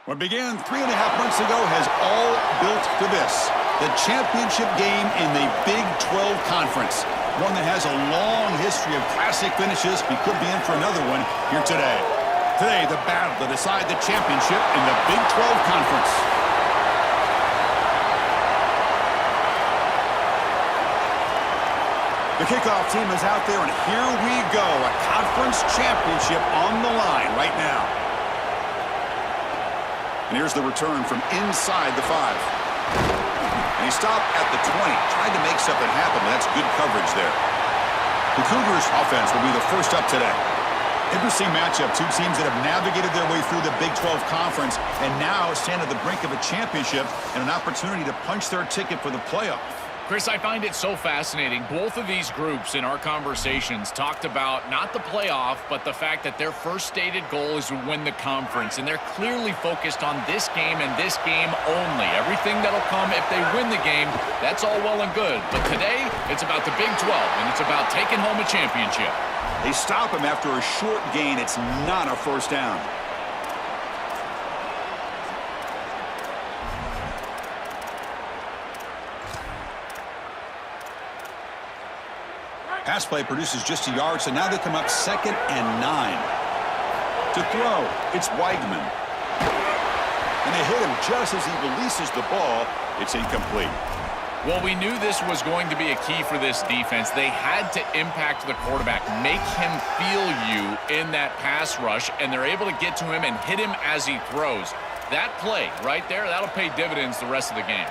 What began 3.5 months ago has all built to this. The championship game in the Big 12 Conference. One that has a long history of classic finishes. We could be in for another one here today. Today, the battle to decide the championship in the Big 12 Conference. The kickoff team is out there, and here we go. A conference championship on the line right now. And here's the return from inside the 5. And he stopped at the 20. Tried to make something happen, but that's good coverage there. The Cougars offense will be the first up today. Interesting matchup. Two teams that have navigated their way through the Big 12 Conference and now stand at the brink of a championship and an opportunity to punch their ticket for the playoff. Chris, I find it so fascinating. Both of these groups in our conversations talked about not the playoff, but the fact that their first stated goal is to win the conference. And they're clearly focused on this game and this game only. Everything that'll come if they win the game, that's all well and good. But today, it's about the Big 12, and it's about taking home a championship. They stop him after a short gain. It's not a first down. Pass play produces just a yard, so now they come up 2nd and 9. To throw, it's Weigman. And they hit him just as he releases the ball. It's incomplete. Well, we knew this was going to be a key for this defense. They had to impact the quarterback, make him feel you in that pass rush, and they're able to get to him and hit him as he throws. That play right there, that'll pay dividends the rest of the game.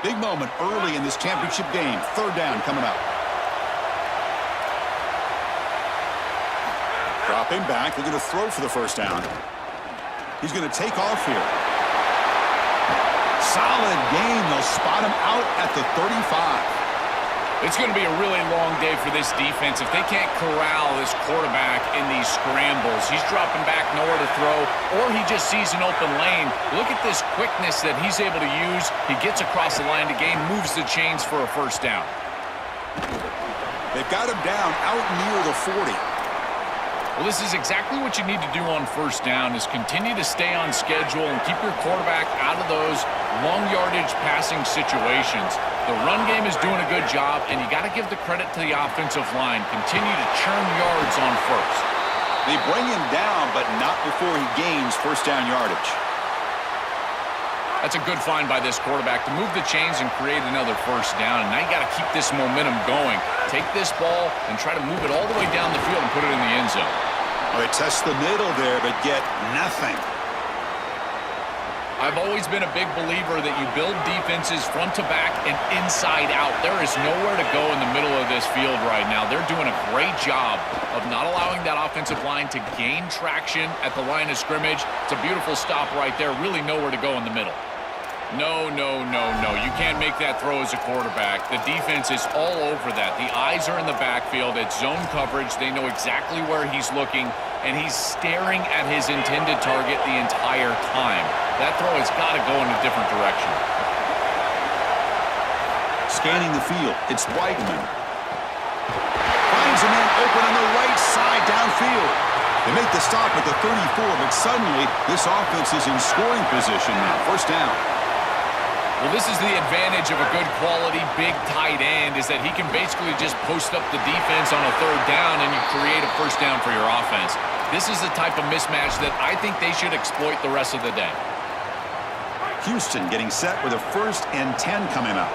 Big moment early in this championship game. 3rd down coming up. Dropping back, looking to throw for the first down. He's going to take off here. Solid gain. They'll spot him out at the 35. It's going to be a really long day for this defense if they can't corral this quarterback in these scrambles. He's dropping back, nowhere to throw, or he just sees an open lane. Look at this quickness that he's able to use. He gets across the line to gain, moves the chains for a first down. They've got him down out near the 40. Well, this is exactly what you need to do on first down is continue to stay on schedule and keep your quarterback out of those long yardage passing situations. The run game is doing a good job, and you got to give the credit to the offensive line. Continue to churn yards on first. They bring him down, but not before he gains first down yardage. That's a good find by this quarterback to move the chains and create another first down. And now you got to keep this momentum going. Take this ball and try to move it all the way down the field and put it in the end zone. Well, they test the middle there, but get nothing. I've always been a big believer that you build defenses front to back and inside out. There is nowhere to go in the middle of this field right now. They're doing a great job of not allowing that offensive line to gain traction at the line of scrimmage. It's a beautiful stop right there. Really nowhere to go in the middle. No. You can't make that throw as a quarterback. The defense is all over that. The eyes are in the backfield. It's zone coverage. They know exactly where he's looking, and he's staring at his intended target the entire time. That throw has got to go in a different direction. Scanning the field, it's Weigman. Finds a man open on the right side downfield. They make the stop at the 34, but suddenly this offense is in scoring position now. First down. Well, this is the advantage of a good quality big tight end is that he can basically just post up the defense on a 3rd down and you create a first down for your offense. This is the type of mismatch that I think they should exploit the rest of the day. Houston getting set with a 1st and 10 coming up.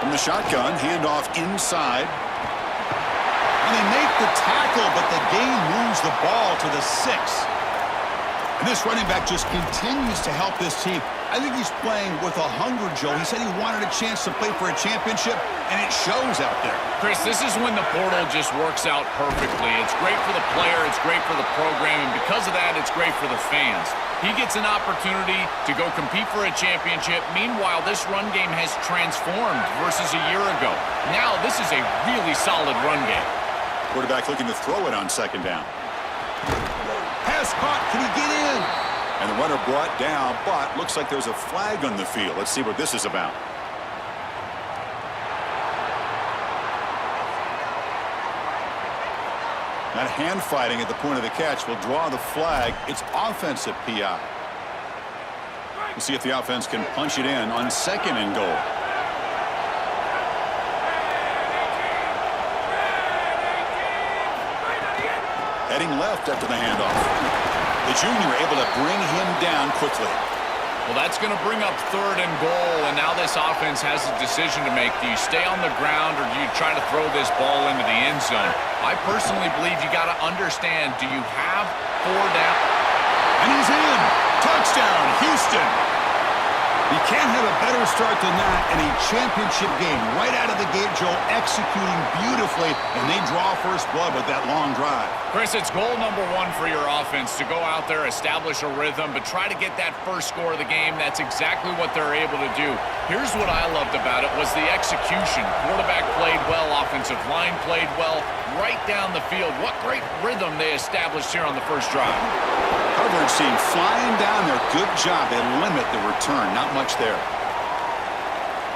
From the shotgun, handoff inside. And they make the tackle, but the gain moves the ball to the 6. And this running back just continues to help this team. I think he's playing with a hunger, Joe. He said he wanted a chance to play for a championship, and it shows out there. Chris, this is when the portal just works out perfectly. It's great for the player, it's great for the program, and because of that, it's great for the fans. He gets an opportunity to go compete for a championship. Meanwhile, this run game has transformed versus a year ago. Now, this is a really solid run game. Quarterback looking to throw it on 2nd down. Pass caught. Can he get in? And the runner brought down, but looks like there's a flag on the field. Let's see what this is about. That hand fighting at the point of the catch will draw the flag. It's offensive PI. We'll see if the offense can punch it in on 2nd and goal. Heading left after the handoff. The junior able to bring him down quickly. Well, that's going to bring up 3rd and goal, and now this offense has a decision to make. Do you stay on the ground or do you try to throw this ball into the end zone? I personally believe you got to understand, do you have 4 down? And he's in. Touchdown, Houston. You can't have a better start than that in a championship game. Right out of the gate, Joel, executing beautifully, and they draw first blood with that long drive. Chris, it's goal number 1 for your offense to go out there, establish a rhythm, but try to get that first score of the game. That's exactly what they're able to do. Here's what I loved about it was the execution. Quarterback played well, offensive line played well, right down the field. What great rhythm they established here on the first drive. Coverage team flying down there. Good job. They limit the return. Not much there.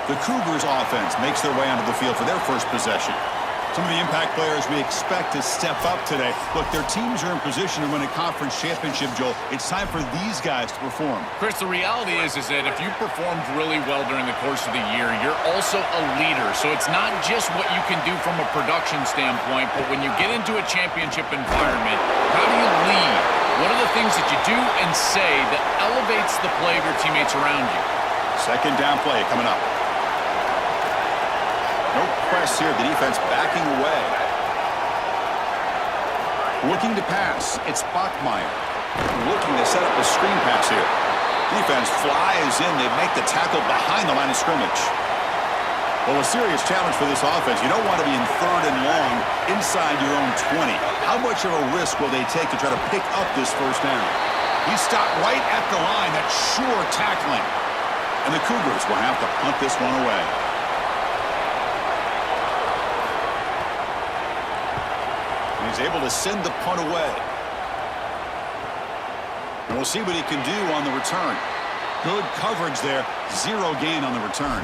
The Cougars offense makes their way onto the field for their first possession. Some of the impact players we expect to step up today. Look, their teams are in position to win a conference championship, Joel. It's time for these guys to perform. Chris, the reality is that if you performed really well during the course of the year, you're also a leader. So it's not just what you can do from a production standpoint, but when you get into a championship environment, how do you lead? What are the things that you do and say that elevates the play of your teammates around you? 2nd down play coming up. No press here. The defense backing away. Looking to pass. It's Bachmeier. Looking to set up a screen pass here. Defense flies in. They make the tackle behind the line of scrimmage. Well, a serious challenge for this offense. You don't want to be in 3rd and long inside your own 20. How much of a risk will they take to try to pick up this first down? He stopped right at the line. That's sure tackling. And the Cougars will have to punt this one away. And he's able to send the punt away. And we'll see what he can do on the return. Good coverage there. 0 gain on the return.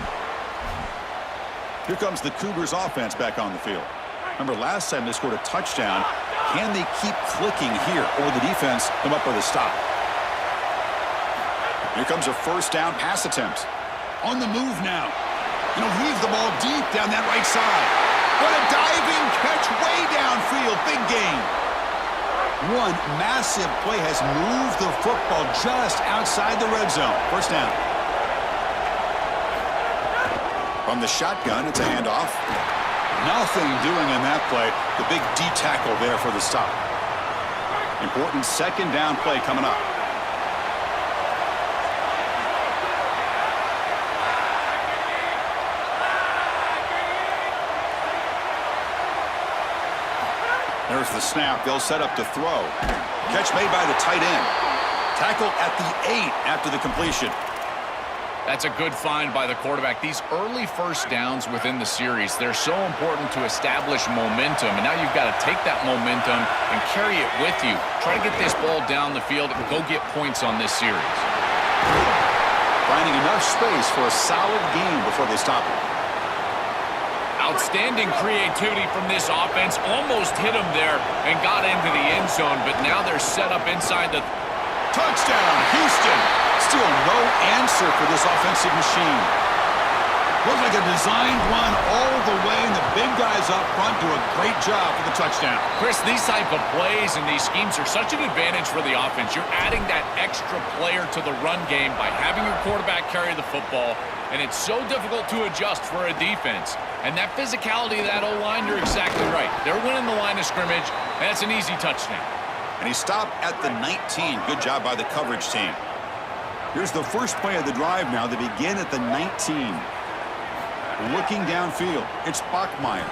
Here comes the Cougars offense back on the field. Remember, last time they scored a touchdown. Can they keep clicking here, or the defense come up with a stop? Here comes a 1st down pass attempt. On the move now. And he'll weave the ball deep down that right side. What a diving catch way downfield. Big gain. One massive play has moved the football just outside the red zone. 1st down. From the shotgun, it's a handoff. Nothing doing in that play. The big D tackle there for the stop. Important 2nd down play coming up. There's the snap. They'll set up to throw. Catch made by the tight end. Tackle at the 8 after the completion. That's a good find by the quarterback. These early first downs within the series, they're so important to establish momentum. And now you've got to take that momentum and carry it with you. Try to get this ball down the field and go get points on this series. Finding enough space for a solid gain before they stop it. Outstanding creativity from this offense. Almost hit him there and got into the end zone. But now they're set up inside the... Touchdown, Houston! Still no answer for this offensive machine. Looks like a designed run all the way, and the big guys up front do a great job for the touchdown. Chris, these type of plays and these schemes are such an advantage for the offense. You're adding that extra player to the run game by having your quarterback carry the football, and it's so difficult to adjust for a defense. And that physicality of that O-line, you're exactly right. They're winning the line of scrimmage, and that's an easy touchdown. And he stopped at the 19. Good job by the coverage team. Here's the first play of the drive now. They begin at the 19. Looking downfield, it's Bachmeier.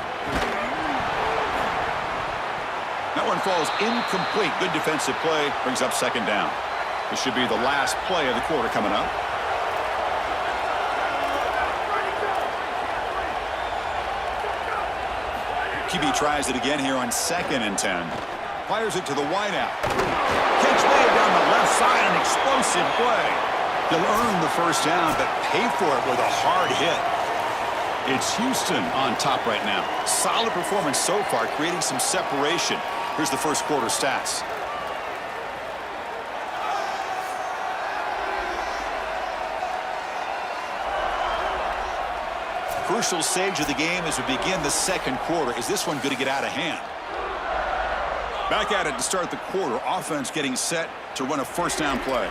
That one falls incomplete. Good defensive play. Brings up 2nd down. This should be the last play of the quarter coming up. QB tries it again here on 2nd and 10. Fires it to the wideout. Catch made down the left side, an explosive play. He'll earn the first down, but pay for it with a hard hit. It's Houston on top right now. Solid performance so far, creating some separation. Here's the first quarter stats. Crucial stage of the game as we begin the second quarter. Is this one going to get out of hand? Back at it to start the quarter. Offense getting set to run a first down play.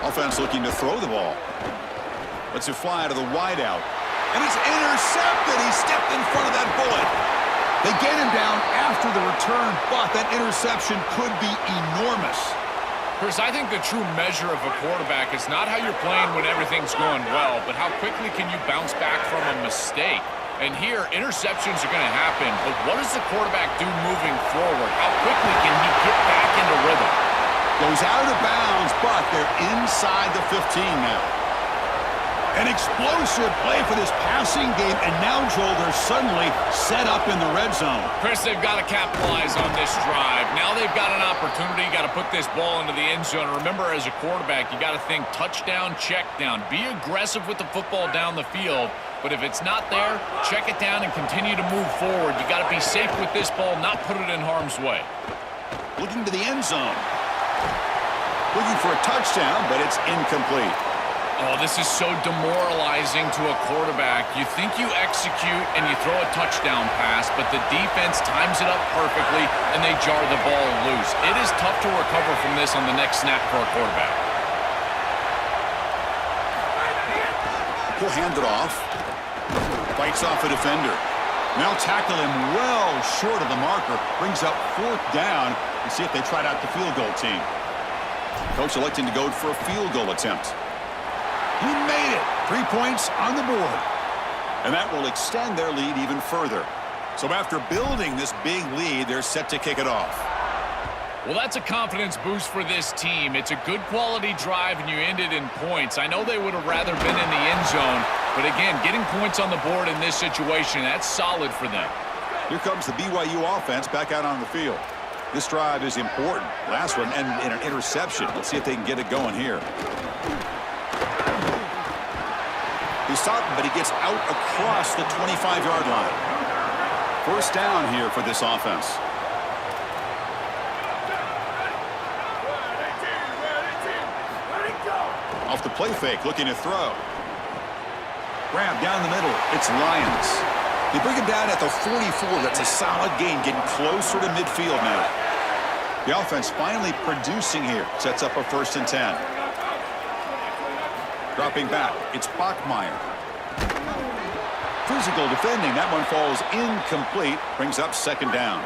Offense looking to throw the ball. Lets it fly to the wideout. And it's intercepted. He stepped in front of that bullet. They get him down after the return, but that interception could be enormous. Chris, I think the true measure of a quarterback is not how you're playing when everything's going well, but how quickly can you bounce back from a mistake. And here, interceptions are going to happen, but what does the quarterback do moving forward? How quickly can he get back into rhythm? Goes out of bounds, but they're inside the 15 now. An explosive play for this passing game, and now, Joel, they're suddenly set up in the red zone. Chris, they've got to capitalize on this drive. Now they've got an opportunity. You got to put this ball into the end zone. Remember, as a quarterback, you got to think touchdown, check down. Be aggressive with the football down the field, but if it's not there, check it down and continue to move forward. You got to be safe with this ball, not put it in harm's way. Looking to the end zone. Looking for a touchdown, but it's incomplete. Oh, this is so demoralizing to a quarterback. You think you execute and you throw a touchdown pass, but the defense times it up perfectly and they jar the ball loose. It is tough to recover from this on the next snap for a quarterback. He'll hand it off. Fights off a defender. Now tackle him well short of the marker. Brings up fourth down. And see if they tried out the field goal team. Coach electing to go for a field goal attempt. He made it. 3 points on the board. And that will extend their lead even further. So after building this big lead, they're set to kick it off. Well, that's a confidence boost for this team. It's a good quality drive, and you ended in points. I know they would have rather been in the end zone, but again, getting points on the board in this situation, that's solid for them. Here comes the BYU offense back out on the field. This drive is important. Last one ended in an interception. Let's see if they can get it going here. He's stopped, but he gets out across the 25-yard line. First down here for this offense. Off the play fake, looking to throw. Grab down the middle. It's Lions. They bring him down at the 44. That's a solid gain, getting closer to midfield now. The offense finally producing here. Sets up a 1st and 10. Dropping back, it's Bachmeier. Physical defending. That one falls incomplete. Brings up 2nd down.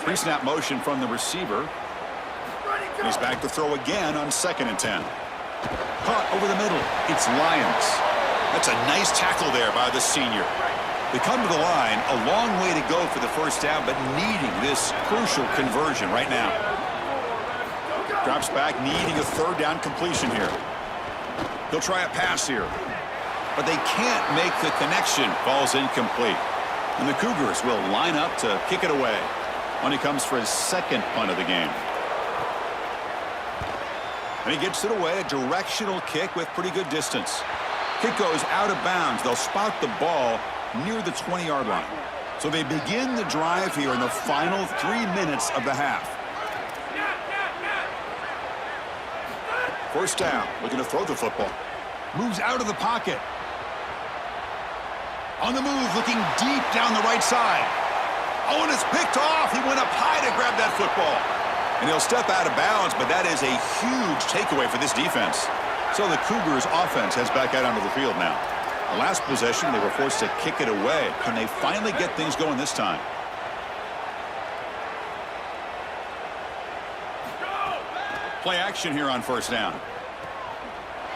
Pre-snap motion from the receiver. He's back to throw again on 2nd and 10. Caught over the middle. It's Lions. That's a nice tackle there by the senior. They come to the line, a long way to go for the first down, but needing this crucial conversion right now. Drops back, needing a 3rd down completion here. He'll try a pass here, but they can't make the connection. Ball's incomplete. And the Cougars will line up to kick it away when he comes for his 2nd punt of the game. And he gets it away, a directional kick with pretty good distance. Kick goes out of bounds. They'll spot the ball near the 20-yard line. So they begin the drive here in the final 3 minutes of the half. First down, looking to throw the football. Moves out of the pocket. On the move, looking deep down the right side. Oh, and it's picked off. He went up high to grab that football. And he'll step out of bounds, but that is a huge takeaway for this defense. So the Cougars offense heads back out onto the field now. The last possession, they were forced to kick it away. Can they finally get things going this time? Play action here on first down.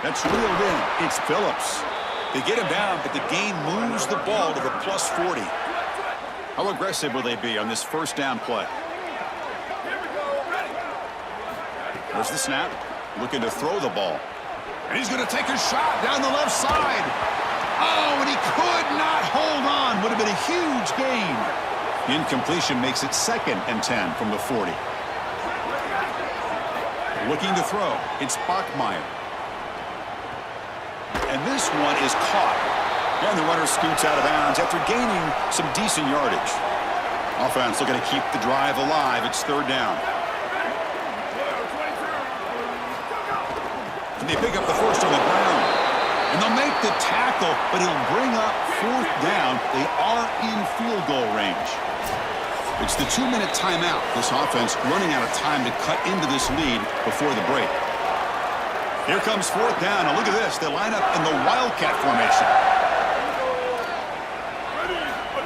That's reeled in. It's Phillips. They get him down, but the gain moves the ball to the plus 40. How aggressive will they be on this first down play? There's the snap. Looking to throw the ball. And he's going to take a shot down the left side. Oh, and he could not hold on. Would have been a huge gain. The incompletion makes it 2nd and 10 from the 40. Looking to throw. It's Bachmeier. And this one is caught. And the runner scoots out of bounds after gaining some decent yardage. Offense looking to keep the drive alive. It's 3rd down. And they pick up the first on the ground. And they'll make the tackle, but it'll bring up 4th down. They are in field goal range. It's the 2-minute timeout. This offense running out of time to cut into this lead before the break. Here comes 4th down. And look at this. They line up in the Wildcat formation.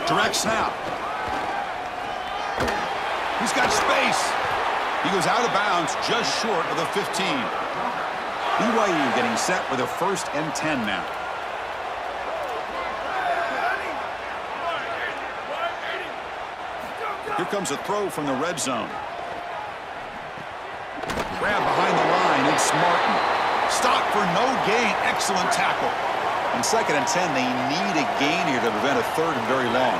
Direct snap. He's got space. He goes out of bounds just short of the 15. BYU getting set with a 1st and 10 now. Here comes a throw from the red zone. Grab behind the line. It's Martin. Stop for no gain. Excellent tackle. On 2nd and 10, they need a gain here to prevent a 3rd and very long.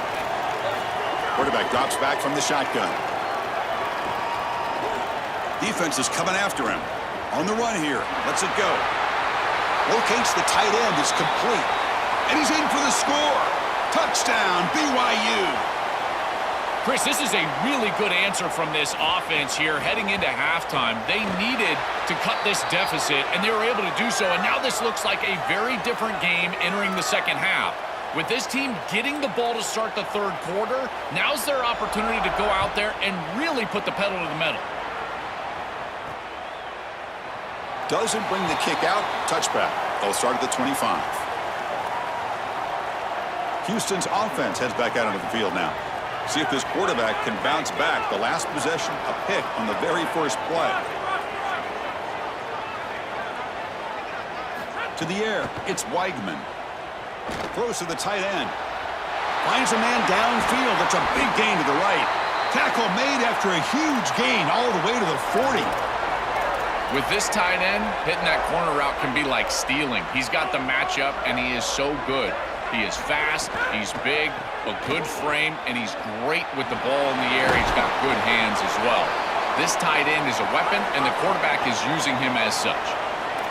Quarterback drops back from the shotgun. Defense is coming after him. On the run here. Lets it go. Locates the tight end. It's complete. And he's in for the score. Touchdown, BYU. Chris, this is a really good answer from this offense here heading into halftime. They needed to cut this deficit, and they were able to do so. And now this looks like a very different game entering the 2nd half. With this team getting the ball to start the 3rd quarter, now's their opportunity to go out there and really put the pedal to the metal. Doesn't bring the kick out. Touchback. They'll start at the 25. Houston's offense heads back out onto the field now. See if this quarterback can bounce back. The last possession, a pick on the very first play. To the air, it's Weigman. Throws to the tight end. Finds a man downfield. That's a big gain to the right. Tackle made after a huge gain all the way to the 40. With this tight end, hitting that corner route can be like stealing. He's got the matchup, and he is so good. He is fast, he's big, a good frame, and he's great with the ball in the air. He's got good hands as well. This tight end is a weapon, and the quarterback is using him as such.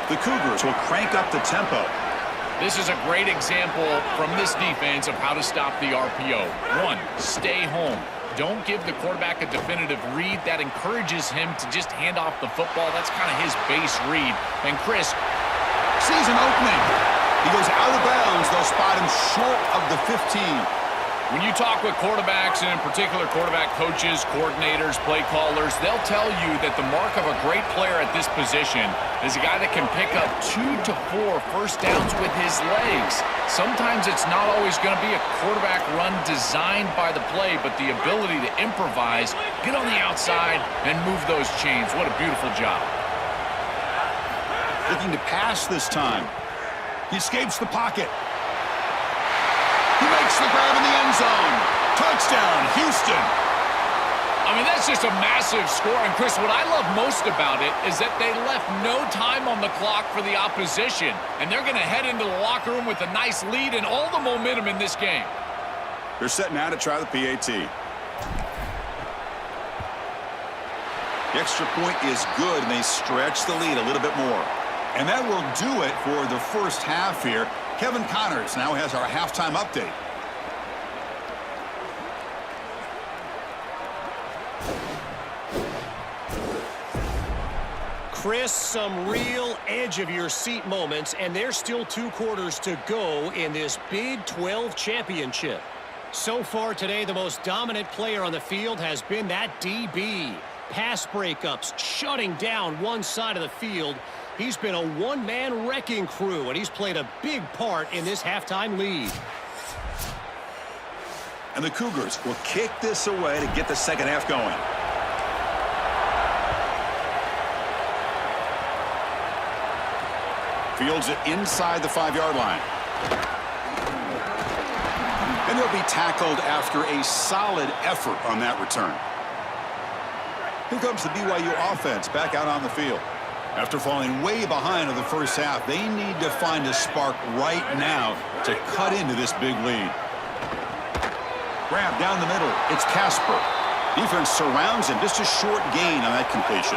The Cougars will crank up the tempo. This is a great example from this defense of how to stop the RPO. 1, stay home. Don't give the quarterback a definitive read. That encourages him to just hand off the football. That's kind of his base read. And Chris sees an opening. He goes out of bounds. They'll spot him short of the 15. When you talk with quarterbacks, and in particular quarterback coaches, coordinators, play callers, they'll tell you that the mark of a great player at this position is a guy that can pick up 2 to 4 first downs with his legs. Sometimes it's not always going to be a quarterback run designed by the play, but the ability to improvise, get on the outside, and move those chains. What a beautiful job. Looking to pass this time. He escapes the pocket. He makes the grab in the end zone. Touchdown, Houston. I mean, that's just a massive score. And, Chris, what I love most about it is that they left no time on the clock for the opposition. And they're going to head into the locker room with a nice lead and all the momentum in this game. They're set now to try the PAT. The extra point is good, and they stretch the lead a little bit more. And that will do it for the first half here. Kevin Connors now has our halftime update. Chris, some real edge-of-your-seat moments, and there's still 2 quarters to go in this Big 12 championship. So far today, the most dominant player on the field has been that DB. Pass breakups, shutting down one side of the field. He's been a one-man wrecking crew, and he's played a big part in this halftime lead. And the Cougars will kick this away to get the second half going. Fields it inside the 5-yard line. And they'll be tackled after a solid effort on that return. Here comes the BYU offense back out on the field. After falling way behind in the first half, they need to find a spark right now to cut into this big lead. Grab down the middle. It's Casper. Defense surrounds him. Just a short gain on that completion.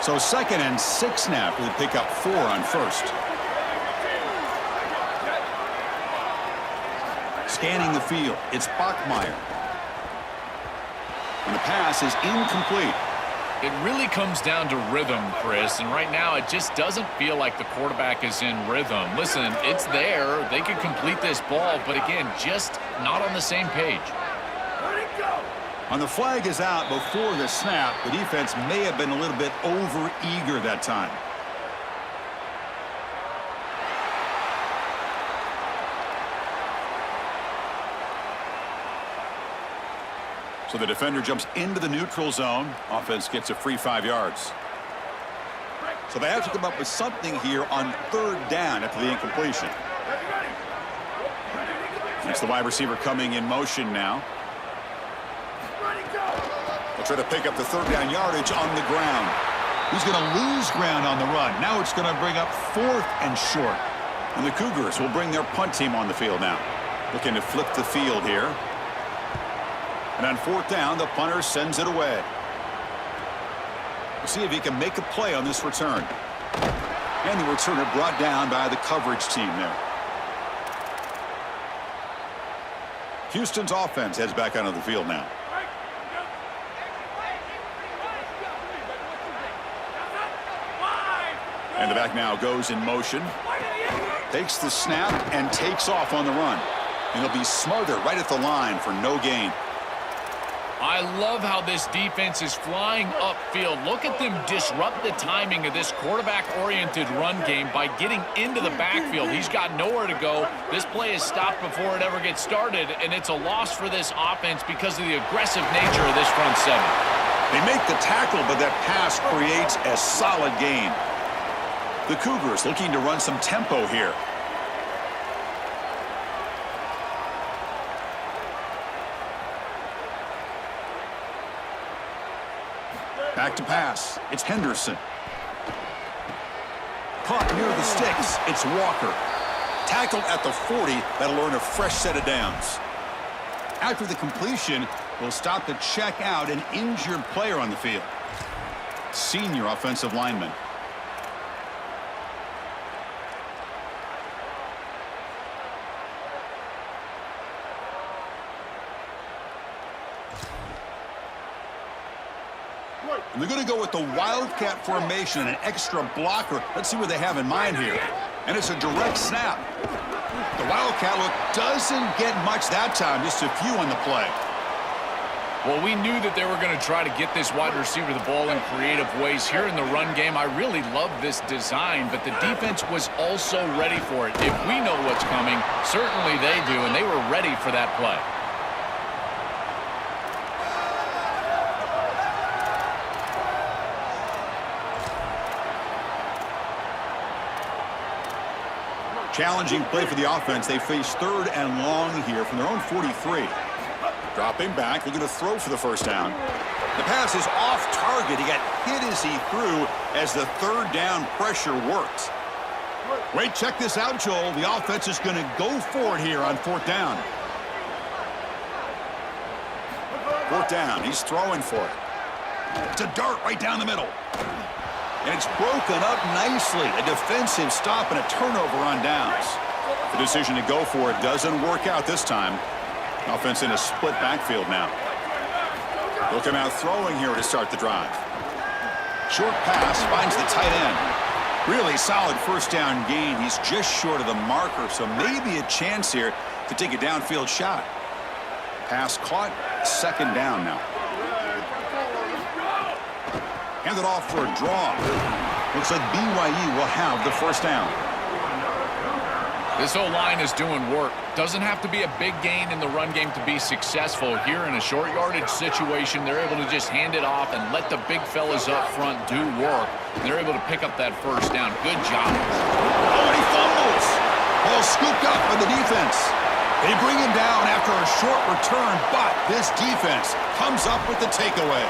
So 2nd and 6 now for the pick up 4 on first. Scanning the field. It's Bachmeier. And the pass is incomplete. It really comes down to rhythm, Chris, and right now it just doesn't feel like the quarterback is in rhythm. Listen, it's there. They could complete this ball, but again, just not on the same page. On the flag is out before the snap. The defense may have been a little bit over-eager that time. So the defender jumps into the neutral zone. Offense gets a free 5 yards. So they have to come up with something here on 3rd down after the incompletion. It's the wide receiver coming in motion now. They'll try to pick up the 3rd down yardage on the ground. He's going to lose ground on the run. Now it's going to bring up 4th and short. And the Cougars will bring their punt team on the field now. Looking to flip the field here. And on 4th down, the punter sends it away. We'll see if he can make a play on this return. And the returner brought down by the coverage team there. Houston's offense heads back onto the field now. And the back now goes in motion. Takes the snap and takes off on the run. And he'll be smothered right at the line for no gain. I love how this defense is flying upfield. Look at them disrupt the timing of this quarterback-oriented run game by getting into the backfield. He's got nowhere to go. This play is stopped before it ever gets started, and it's a loss for this offense because of the aggressive nature of this front seven. They make the tackle, but that pass creates a solid gain. The Cougars looking to run some tempo here. Back to pass. It's Henderson. Caught near the sticks. It's Walker. Tackled at the 40. That'll earn a fresh set of downs. After the completion, we'll stop to check out an injured player on the field. Senior offensive lineman. And they're going to go with the Wildcat formation and an extra blocker. Let's see what they have in mind here. And it's a direct snap. The Wildcat look doesn't get much that time, just a few on the play. Well, we knew that they were going to try to get this wide receiver the ball in creative ways. Here in the run game, I really love this design, but the defense was also ready for it. If we know what's coming, certainly they do, and they were ready for that play. Challenging play for the offense. They face 3rd and long here from their own 43. Dropping back. They're going to throw for the first down. The pass is off target. He got hit as he threw as the 3rd down pressure worked. Wait, check this out, Joel. The offense is going to go for it here on 4th down. 4th down. He's throwing for it. It's a dart right down the middle. And it's broken up nicely. A defensive stop and a turnover on downs. The decision to go for it doesn't work out this time. Offense in a split backfield now. They'll come out throwing here to start the drive. Short pass finds the tight end. Really solid first down gain. He's just short of the marker, so maybe a chance here to take a downfield shot. Pass caught. 2nd down now. Handed off for a draw. Looks like BYU will have the first down. This O-line is doing work. Doesn't have to be a big gain in the run game to be successful. Here in a short yardage situation, they're able to just hand it off and let the big fellas up front do work. They're able to pick up that first down. Good job. Oh, and he fumbles. Ball scooped up by the defense. They bring him down after a short return, but this defense comes up with the takeaway.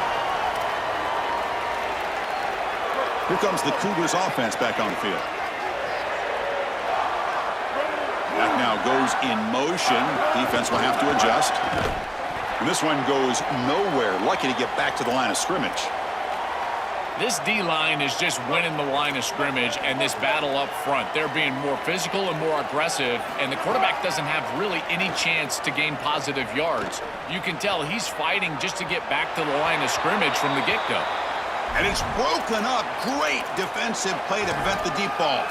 Here comes the Cougars offense back on the field. Back now now goes in motion. Defense will have to adjust. And this one goes nowhere. Lucky to get back to the line of scrimmage. This D-line is just winning the line of scrimmage and this battle up front. They're being more physical and more aggressive, and the quarterback doesn't have really any chance to gain positive yards. You can tell he's fighting just to get back to the line of scrimmage from the get-go. And it's broken up. Great defensive play to prevent the deep ball.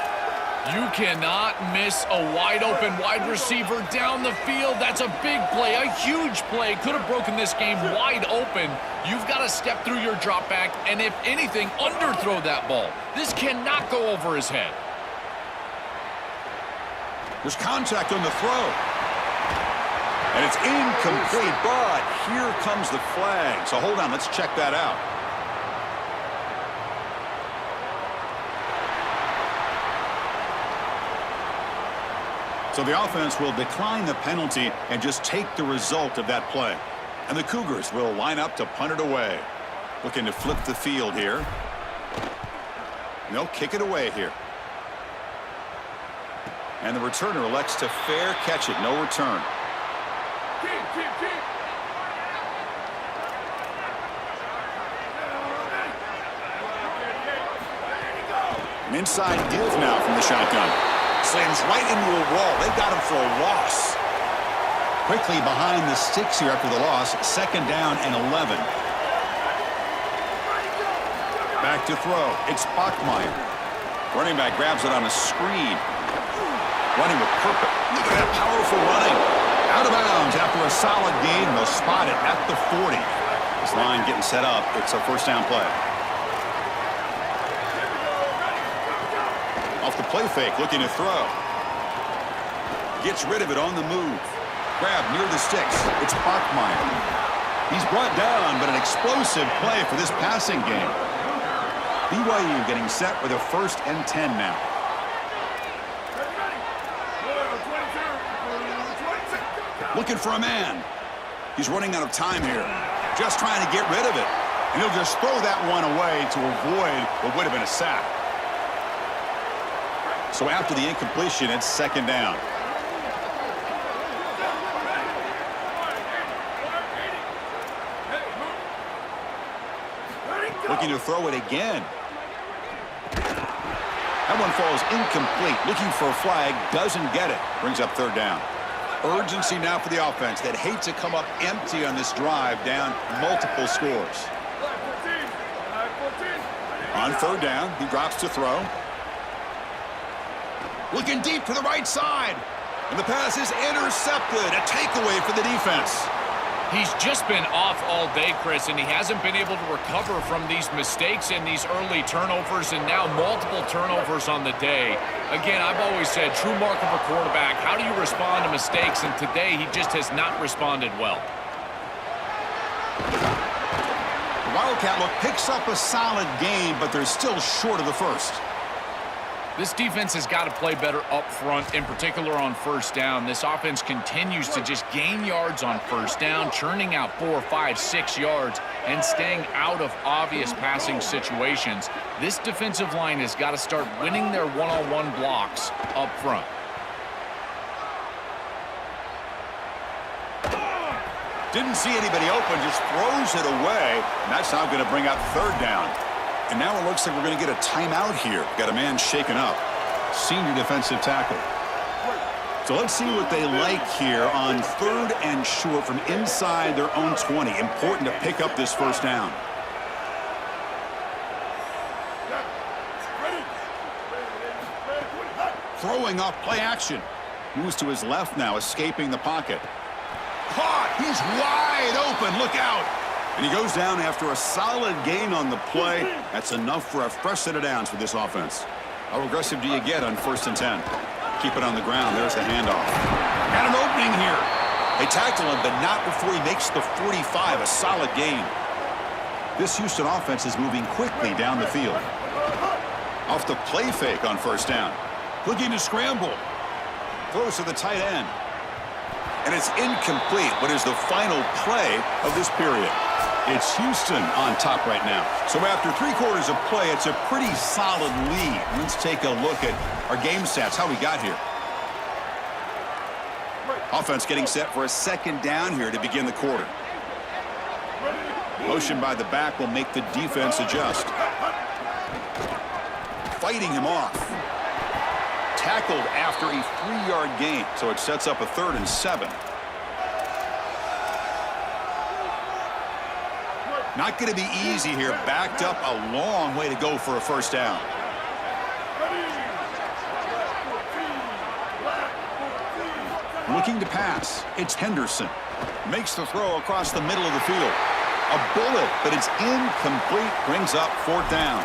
You cannot miss a wide-open wide receiver down the field. That's a big play, a huge play. Could have broken this game wide open. You've got to step through your drop back and, if anything, underthrow that ball. This cannot go over his head. There's contact on the throw. And it's incomplete, but here comes the flag. So hold on, let's check that out. So the offense will decline the penalty and just take the result of that play. And the Cougars will line up to punt it away. Looking to flip the field here. They'll kick it away here. And the returner elects to fair catch it. No return. An inside give now from the shotgun. Slams right into a wall. They got him for a loss. Quickly behind the sticks here after the loss. 2nd down and 11. Back to throw. It's Bachmeier. Running back grabs it on a screen. Running with purpose. Look at that powerful running. Out of bounds after a solid gain. They'll spot it at the 40. This line getting set up. It's a 1st down play. Off the play fake, looking to throw. Gets rid of it on the move. Grab near the sticks. It's Bachmeier. He's brought down, but an explosive play for this passing game. BYU getting set with a 1st and 10 now. Looking for a man. He's running out of time here. Just trying to get rid of it. And he'll just throw that one away to avoid what would have been a sack. So after the incompletion, it's 2nd down. Looking to throw it again. That one falls incomplete. Looking for a flag. Doesn't get it. Brings up 3rd down. Urgency now for the offense that hate to come up empty on this drive, down multiple scores. On 3rd down, he drops to throw. Looking deep to the right side. And the pass is intercepted. A takeaway for the defense. He's just been off all day, Chris, and he hasn't been able to recover from these mistakes and these early turnovers, and now multiple turnovers on the day. Again, I've always said, true mark of a quarterback, how do you respond to mistakes? And today, he just has not responded well. The Wildcat look picks up a solid game, but they're still short of the 1st. This defense has got to play better up front, in particular on 1st down. This offense continues to just gain yards on 1st down, churning out 4, 5, 6 yards, and staying out of obvious passing situations. This defensive line has got to start winning their one-on-one blocks up front. Didn't see anybody open, just throws it away. And that's now going to bring up 3rd down. And now it looks like we're going to get a timeout here. Got a man shaken up. Senior defensive tackle. So let's see what they like here on 3rd and short from inside their own 20. Important to pick up this 1st down. Throwing off play action. Moves to his left now, escaping the pocket. Caught! He's wide open. Look out! And he goes down after a solid gain on the play. That's enough for a fresh set of downs for this offense. How aggressive do you get on 1st and 10? Keep it on the ground. There's the handoff. Got an opening here. They tackle him, but not before he makes the 45. A solid gain. This Houston offense is moving quickly down the field. Off the play fake on 1st down. Looking to scramble. Throws to the tight end. And it's incomplete. What is the final play of this period? It's Houston on top right now. So after 3 quarters of play, it's a pretty solid lead. Let's take a look at our game stats, how we got here. Offense getting set for a second down here to begin the quarter. Motion by the back will make the defense adjust. Fighting him off. Tackled after a 3-yard gain, so it sets up a 3rd and 7. Not going to be easy here. Backed up a long way to go for a first down. Looking to pass. It's Henderson. Makes the throw across the middle of the field. A bullet, but it's incomplete. Brings up 4th down.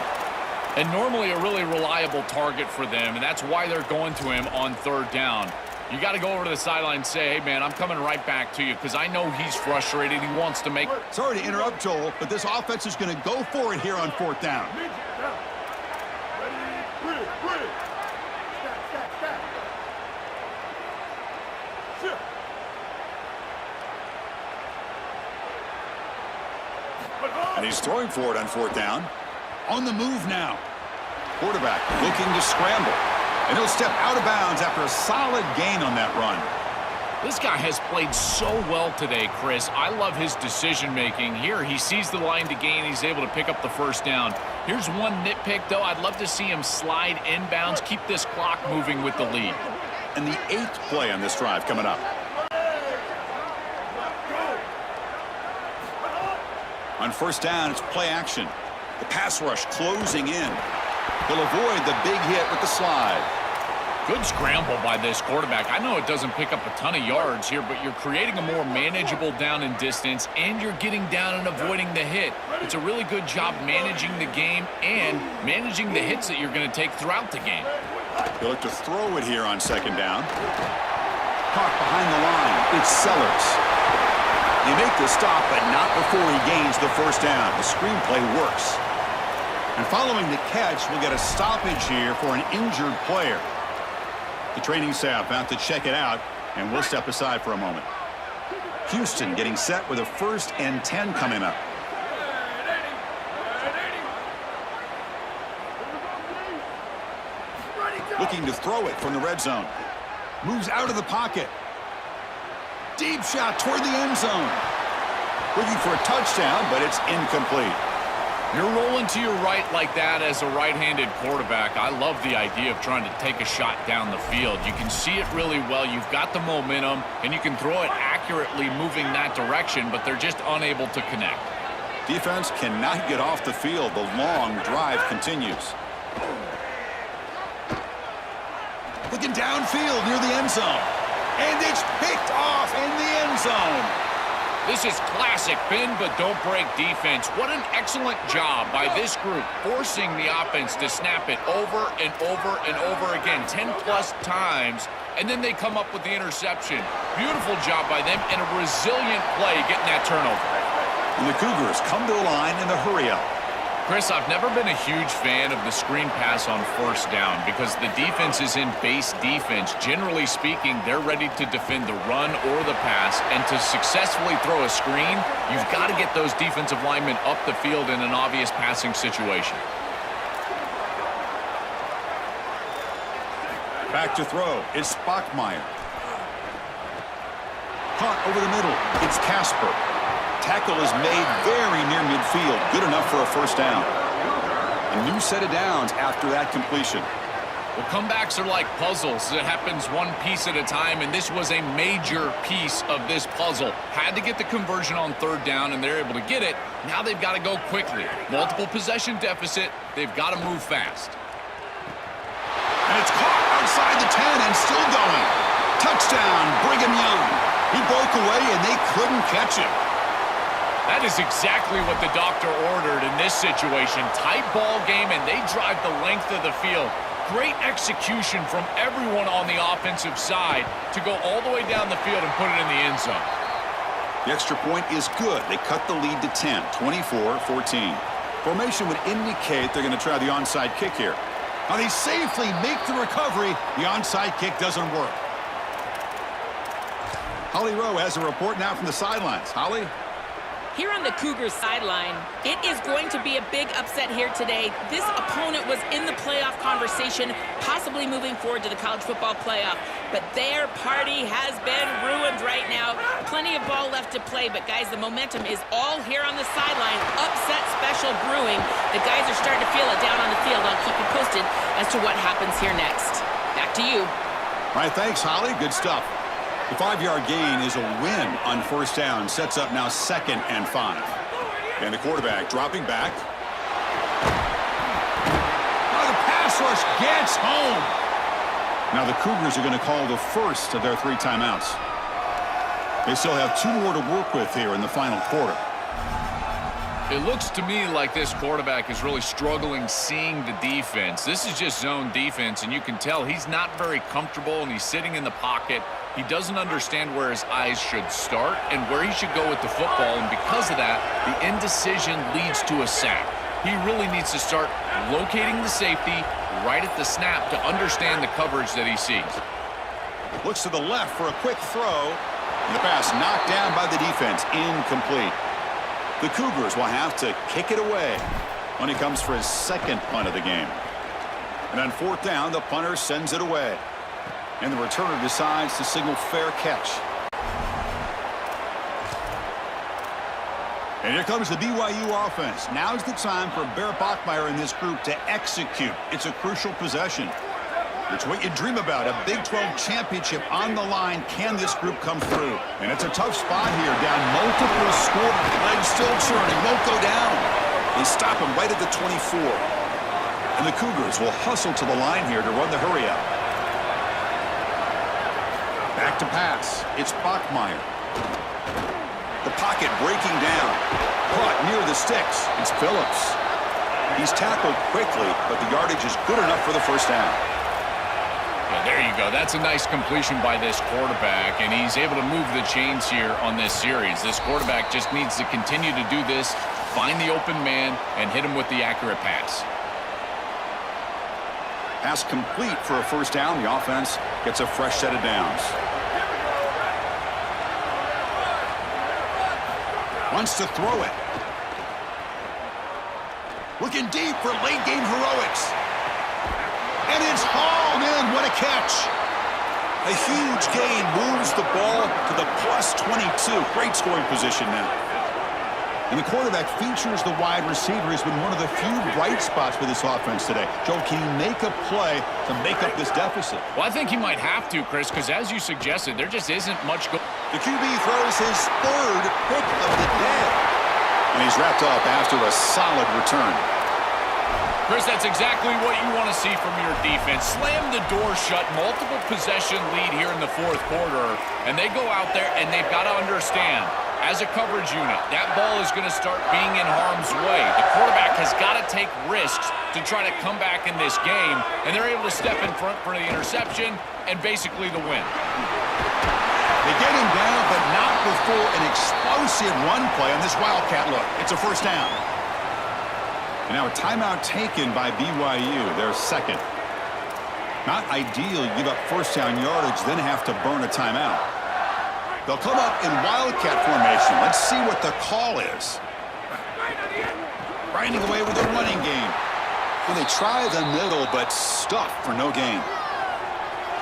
And normally a really reliable target for them, and that's why they're going to him on 3rd down. You got to go over to the sideline and say, hey, man, I'm coming right back to you because I know he's frustrated. He wants to make... Sorry to interrupt, Joel, but this offense is going to go for it here on 4th down. And he's throwing for it on 4th down. On the move now. Quarterback looking to scramble. And he'll step out of bounds after a solid gain on that run. This guy has played so well today, Chris. I love his decision-making. Here, he sees the line to gain. He's able to pick up the first down. Here's one nitpick, though. I'd love to see him slide inbounds, keep this clock moving with the lead. And the 8th play on this drive coming up. On first down, it's play action. The pass rush closing in. He'll avoid the big hit with the slide. Good scramble by this quarterback. I know it doesn't pick up a ton of yards here, but you're creating a more manageable down and distance, and you're getting down and avoiding the hit. It's a really good job managing the game and managing the hits that you're going to take throughout the game. He'll look to throw it here on 2nd down. Caught behind the line. It's Sellers. They make the stop, but not before he gains the first down. The screenplay works. And following the catch, we'll get a stoppage here for an injured player. The training staff out to check it out, and we'll step aside for a moment. Houston getting set with a 1st and 10 coming up. Looking to throw it from the red zone. Moves out of the pocket. Deep shot toward the end zone. Looking for a touchdown, but it's incomplete. You're rolling to your right like that as a right-handed quarterback. I love the idea of trying to take a shot down the field. You can see it really well. You've got the momentum, and you can throw it accurately moving that direction, but they're just unable to connect. Defense cannot get off the field. The long drive continues. Looking downfield near the end zone. And it's picked off in the end zone. This is classic bend but don't break defense. What an excellent job by this group, forcing the offense to snap it over and over and over again, 10-plus times, and then they come up with the interception. Beautiful job by them and a resilient play getting that turnover. And the Cougars come to the line in the hurry-up. Chris, I've never been a huge fan of the screen pass on first down because the defense is in base defense. Generally speaking, they're ready to defend the run or the pass, and to successfully throw a screen, you've got to get those defensive linemen up the field in an obvious passing situation. Back to throw. It's Bachmeier. Caught over the middle. It's Casper. Tackle is made very near midfield. Good enough for a first down. A new set of downs after that completion. Well, comebacks are like puzzles. It happens one piece at a time, and this was a major piece of this puzzle. Had to get the conversion on 3rd down, and they're able to get it. Now they've got to go quickly. Multiple possession deficit. They've got to move fast. And it's caught outside the 10 and still going. Touchdown, Brigham Young. He broke away, and they couldn't catch him. That is exactly what the doctor ordered in this situation. Tight ball game, and they drive the length of the field. Great execution from everyone on the offensive side to go all the way down the field and put it in the end zone. The extra point is good. They cut the lead to 10, 24-14. Formation would indicate they're going to try the onside kick here. Now they safely make the recovery. The onside kick doesn't work. Holly Rowe has a report now from the sidelines. Holly? Here on the Cougars sideline, it is going to be a big upset here today. This opponent was in the playoff conversation, possibly moving forward to the college football playoff. But their party has been ruined right now. Plenty of ball left to play, but guys, the momentum is all here on the sideline. Upset special brewing. The guys are starting to feel it down on the field. I'll keep you posted as to what happens here next. Back to you. All right, thanks, Holly. Good stuff. The 5-yard gain is a win on first down. Sets up now 2nd and 5. And the quarterback dropping back. Oh, the pass rush gets home. Now the Cougars are going to call the first of their 3 timeouts. They still have 2 more to work with here in the final quarter. It looks to me like this quarterback is really struggling seeing the defense. This is just zone defense, and you can tell he's not very comfortable, and he's sitting in the pocket. He doesn't understand where his eyes should start and where he should go with the football, and because of that, the indecision leads to a sack. He really needs to start locating the safety right at the snap to understand the coverage that he sees. Looks to the left for a quick throw, and the pass knocked down by the defense. Incomplete. The Cougars will have to kick it away when he comes for his 2nd punt of the game. And on 4th down, the punter sends it away. And the returner decides to signal fair catch. And here comes the BYU offense. Now's the time for Bear Bachmeier and this group to execute. It's a crucial possession. It's what you dream about, a Big 12 championship on the line. Can this group come through? And it's a tough spot here, down multiple score. Legs still churning, won't go down. They stop him right at the 24. And the Cougars will hustle to the line here to run the hurry up. Back to pass. It's Bachmeier. The pocket breaking down. Caught near the sticks. It's Phillips. He's tackled quickly, but the yardage is good enough for the first down. Yeah, there you go. That's a nice completion by this quarterback, and he's able to move the chains here on this series. This quarterback just needs to continue to do this, find the open man, and hit him with the accurate pass. Pass complete for a first down. The offense gets a fresh set of downs. Wants to throw it. Looking deep for late game heroics. And it's hauled in. What a catch. A huge gain moves the ball to the plus 22. Great scoring position now. And the quarterback features the wide receiver. He's been one of the few bright spots for this offense today. Joe, can he make a play to make up this deficit? Well, I think he might have to, Chris, because as you suggested, there just isn't much going. The QB throws his 3rd pick of the day. And he's wrapped up after a solid return. Chris, that's exactly what you want to see from your defense. Slam the door shut, multiple possession lead here in the 4th quarter, and they go out there and they've got to understand, as a coverage unit, that ball is going to start being in harm's way. The quarterback has got to take risks to try to come back in this game, and they're able to step in front for the interception and basically the win. They get him down, but not before an explosive run play on this Wildcat look. It's a first down. And now a timeout taken by BYU, their 2nd. Not ideal. You give up first down yardage, then have to burn a timeout. They'll come up in Wildcat formation. Let's see what the call is. Grinding away with a running game. Well, they try the middle, but stuffed for no gain.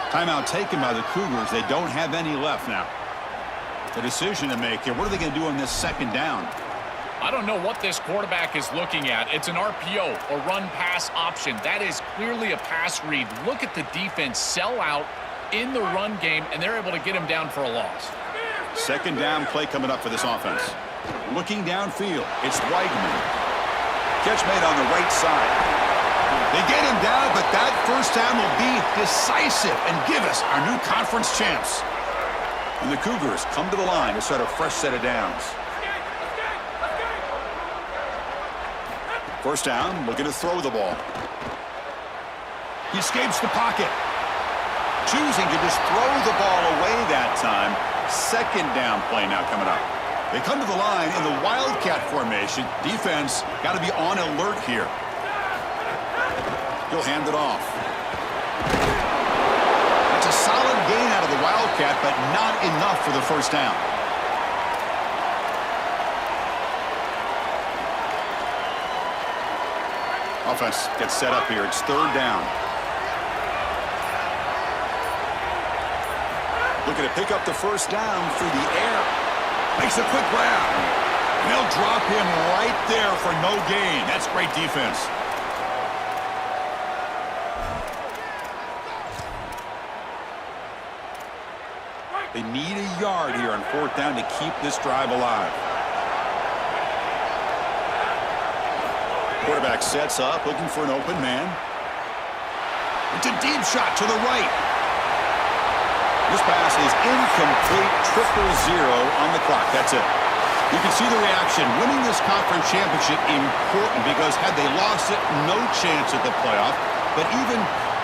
Timeout taken by the Cougars. They don't have any left now. The decision to make here. What are they going to do on this 2nd down? I don't know what this quarterback is looking at. It's an RPO, a run-pass option. That is clearly a pass read. Look at the defense sell out in the run game, and they're able to get him down for a loss. 2nd down play coming up for this offense. Looking downfield, it's Weigman. Catch made on the right side. They get him down, but that first down will be decisive and give us our new conference champs. And the Cougars come to the line to start a fresh set of downs. First down, looking to throw the ball. He escapes the pocket. Choosing to just throw the ball away that time. 2nd down play now coming up. They come to the line in the Wildcat formation. Defense got to be on alert here. He'll hand it off. That's a solid gain out of the Wildcat, but not enough for the first down. Offense gets set up here. It's third down. Looking to pick up the first down through the air. Makes a quick grab. And they'll drop him right there for no gain. That's great defense. They need a yard here on fourth down to keep this drive alive. Quarterback sets up, looking for an open man. It's a deep shot to the right. This pass is incomplete, 0-0 on the clock. That's it. You can see the reaction. Winning this conference championship important because had they lost it, no chance at the playoff. But even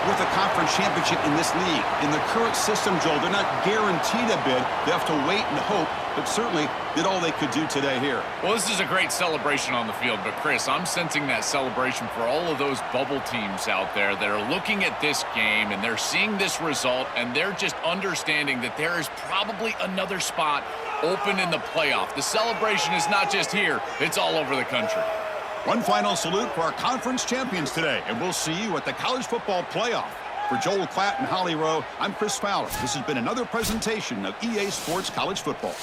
with a conference championship in this league, in the current system, Joel, they're not guaranteed a bid. They have to wait and hope, but certainly did all they could do today here. Well, this is a great celebration on the field, but Chris, I'm sensing that celebration for all of those bubble teams out there that are looking at this game and they're seeing this result and they're just understanding that there is probably another spot open in the playoff. The celebration is not just here, it's all over the country. One final salute for our conference champions today, and we'll see you at the college football playoff. For Joel Klatt and Holly Rowe, I'm Chris Fowler. This has been another presentation of EA Sports College Football.